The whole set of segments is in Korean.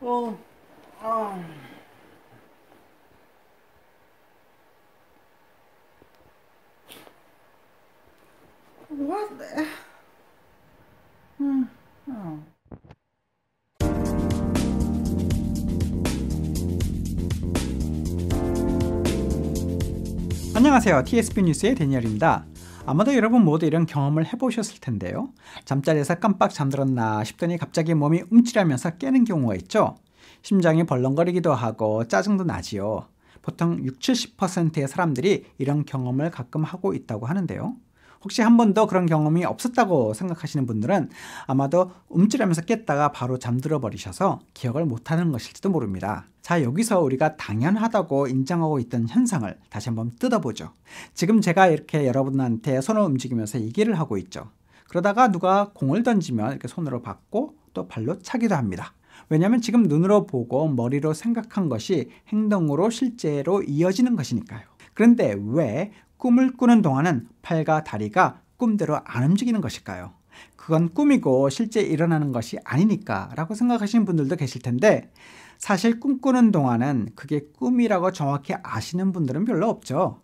어, 아, what the? 어. 안녕하세요. TSP 뉴스의 데니얼입니다. 아마도 여러분 모두 이런 경험을 해보셨을 텐데요. 잠자리에서 깜빡 잠들었나 싶더니 갑자기 몸이 움찔하면서 깨는 경우가 있죠. 심장이 벌렁거리기도 하고 짜증도 나지요. 보통 60-70%의 사람들이 이런 경험을 가끔 하고 있다고 하는데요. 혹시 한 번도 그런 경험이 없었다고 생각하시는 분들은 아마도 움찔하면서 깼다가 바로 잠들어 버리셔서 기억을 못하는 것일지도 모릅니다. 자, 여기서 우리가 당연하다고 인정하고 있던 현상을 다시 한번 뜯어보죠. 지금 제가 이렇게 여러분한테 손을 움직이면서 얘기를 하고 있죠. 그러다가 누가 공을 던지면 이렇게 손으로 받고 또 발로 차기도 합니다. 왜냐하면 지금 눈으로 보고 머리로 생각한 것이 행동으로 실제로 이어지는 것이니까요. 그런데 왜 꿈을 꾸는 동안은 팔과 다리가 꿈대로 안 움직이는 것일까요? 그건 꿈이고 실제 일어나는 것이 아니니까 라고 생각하시는 분들도 계실 텐데, 사실 꿈꾸는 동안은 그게 꿈이라고 정확히 아시는 분들은 별로 없죠.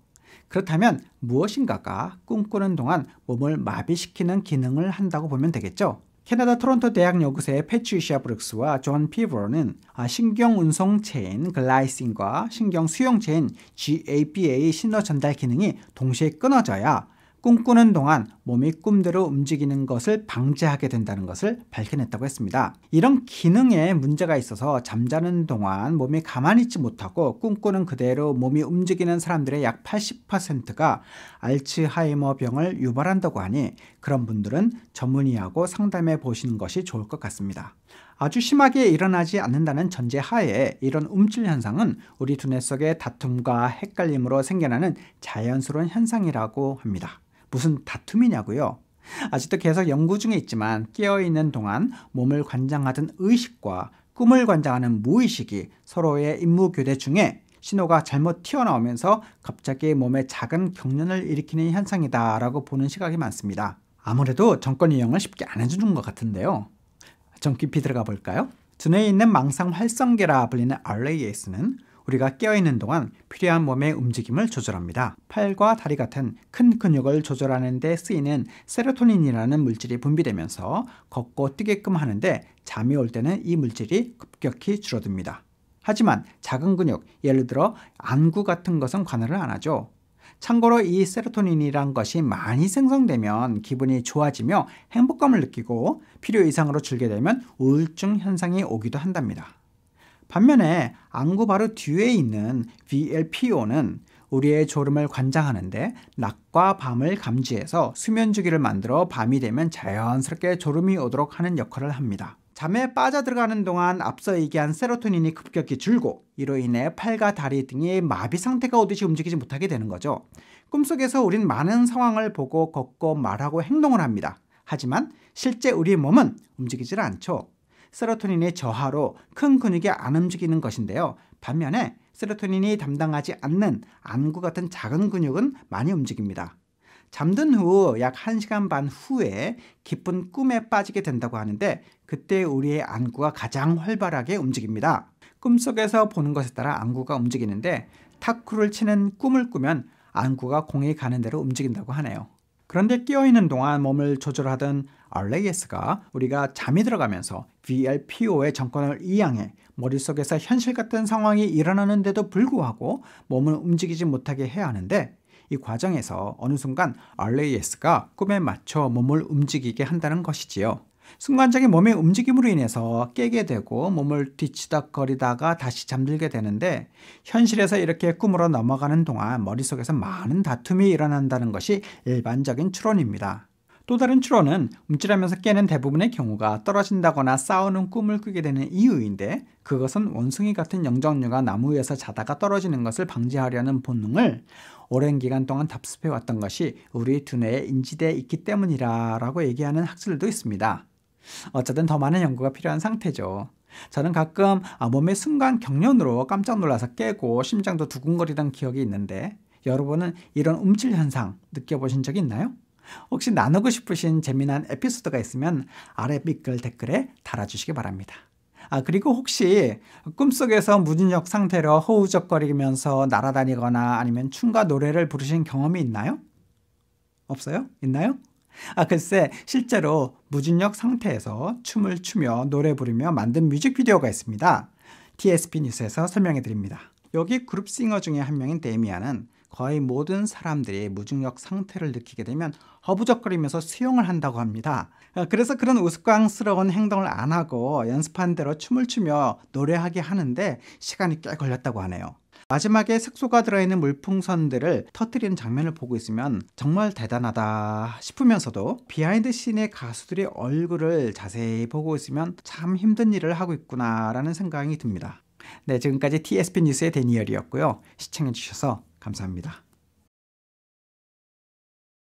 그렇다면 무엇인가가 꿈꾸는 동안 몸을 마비시키는 기능을 한다고 보면 되겠죠. 캐나다 토론토 대학 연구소의 패트리시아 브룩스와 존 피브로는 신경운송체인 글라이신과 신경수용체인 GABA 신호 전달 기능이 동시에 끊어져야 꿈꾸는 동안 몸이 꿈대로 움직이는 것을 방지하게 된다는 것을 발견했다고 했습니다. 이런 기능에 문제가 있어서 잠자는 동안 몸이 가만히 있지 못하고 꿈꾸는 그대로 몸이 움직이는 사람들의 약 80%가 알츠하이머 병을 유발한다고 하니 그런 분들은 전문의하고 상담해 보시는 것이 좋을 것 같습니다. 아주 심하게 일어나지 않는다는 전제 하에 이런 움찔 현상은 우리 두뇌 속의 다툼과 헷갈림으로 생겨나는 자연스러운 현상이라고 합니다. 무슨 다툼이냐고요? 아직도 계속 연구 중에 있지만 깨어있는 동안 몸을 관장하던 의식과 꿈을 관장하는 무의식이 서로의 임무교대 중에 신호가 잘못 튀어나오면서 갑자기 몸에 작은 경련을 일으키는 현상이다라고 보는 시각이 많습니다. 아무래도 정권 이용을 쉽게 안 해주는 것 같은데요. 좀 깊이 들어가 볼까요? 두뇌에 있는 망상 활성계라 불리는 RAS는 우리가 깨어있는 동안 필요한 몸의 움직임을 조절합니다. 팔과 다리 같은 큰 근육을 조절하는 데 쓰이는 세로토닌이라는 물질이 분비되면서 걷고 뛰게끔 하는데 잠이 올 때는 이 물질이 급격히 줄어듭니다. 하지만 작은 근육, 예를 들어 안구 같은 것은 관할을 안 하죠. 참고로 이 세로토닌이란 것이 많이 생성되면 기분이 좋아지며 행복감을 느끼고 필요 이상으로 줄게 되면 우울증 현상이 오기도 한답니다. 반면에 안구 바로 뒤에 있는 VLPO는 우리의 졸음을 관장하는데 낮과 밤을 감지해서 수면 주기를 만들어 밤이 되면 자연스럽게 졸음이 오도록 하는 역할을 합니다. 잠에 빠져들어가는 동안 앞서 얘기한 세로토닌이 급격히 줄고 이로 인해 팔과 다리 등이 마비 상태가 오듯이 움직이지 못하게 되는 거죠. 꿈속에서 우린 많은 상황을 보고 걷고 말하고 행동을 합니다. 하지만 실제 우리 몸은 움직이질 않죠. 세로토닌의 저하로 큰 근육이 안 움직이는 것인데요. 반면에 세로토닌이 담당하지 않는 안구 같은 작은 근육은 많이 움직입니다. 잠든 후 약 1시간 반 후에 깊은 꿈에 빠지게 된다고 하는데 그때 우리의 안구가 가장 활발하게 움직입니다. 꿈속에서 보는 것에 따라 안구가 움직이는데 탁구를 치는 꿈을 꾸면 안구가 공이 가는 대로 움직인다고 하네요. 그런데 깨어있는 동안 몸을 조절하던 RAS가 우리가 잠이 들어가면서 VLPO의 정권을 이양해 머릿속에서 현실 같은 상황이 일어나는데도 불구하고 몸을 움직이지 못하게 해야 하는데 이 과정에서 어느 순간 RAS가 꿈에 맞춰 몸을 움직이게 한다는 것이지요. 순간적인 몸의 움직임으로 인해서 깨게 되고 몸을 뒤치다거리다가 다시 잠들게 되는데 현실에서 이렇게 꿈으로 넘어가는 동안 머릿속에서 많은 다툼이 일어난다는 것이 일반적인 추론입니다. 또 다른 추론은 움찔하면서 깨는 대부분의 경우가 떨어진다거나 싸우는 꿈을 꾸게 되는 이유인데 그것은 원숭이 같은 영장류가 나무 위에서 자다가 떨어지는 것을 방지하려는 본능을 오랜 기간 동안 답습해왔던 것이 우리 두뇌에 인지되어 있기 때문이라고 얘기하는 학술들도 있습니다. 어쨌든 더 많은 연구가 필요한 상태죠. 저는 가끔 몸의 순간 경련으로 깜짝 놀라서 깨고 심장도 두근거리던 기억이 있는데 여러분은 이런 움찔 현상 느껴보신 적 있나요? 혹시 나누고 싶으신 재미난 에피소드가 있으면 아래 밑글 댓글에 달아주시기 바랍니다. 그리고 혹시 꿈속에서 무중력 상태로 허우적거리면서 날아다니거나 아니면 춤과 노래를 부르신 경험이 있나요? 없어요? 있나요? 글쎄 실제로 무중력 상태에서 춤을 추며 노래 부르며 만든 뮤직비디오가 있습니다. TSP 뉴스에서 설명해 드립니다. 여기 그룹싱어 중에 한 명인 데미안은 거의 모든 사람들이 무중력 상태를 느끼게 되면 허부적거리면서 수영을 한다고 합니다. 그래서 그런 우스꽝스러운 행동을 안 하고 연습한 대로 춤을 추며 노래하게 하는데 시간이 꽤 걸렸다고 하네요. 마지막에 색소가 들어있는 물풍선들을 터뜨리는 장면을 보고 있으면 정말 대단하다 싶으면서도 비하인드 씬의 가수들의 얼굴을 자세히 보고 있으면 참 힘든 일을 하고 있구나 라는 생각이 듭니다. 네, 지금까지 TSP 뉴스의 데니얼이었고요. 시청해주셔서 감사합니다.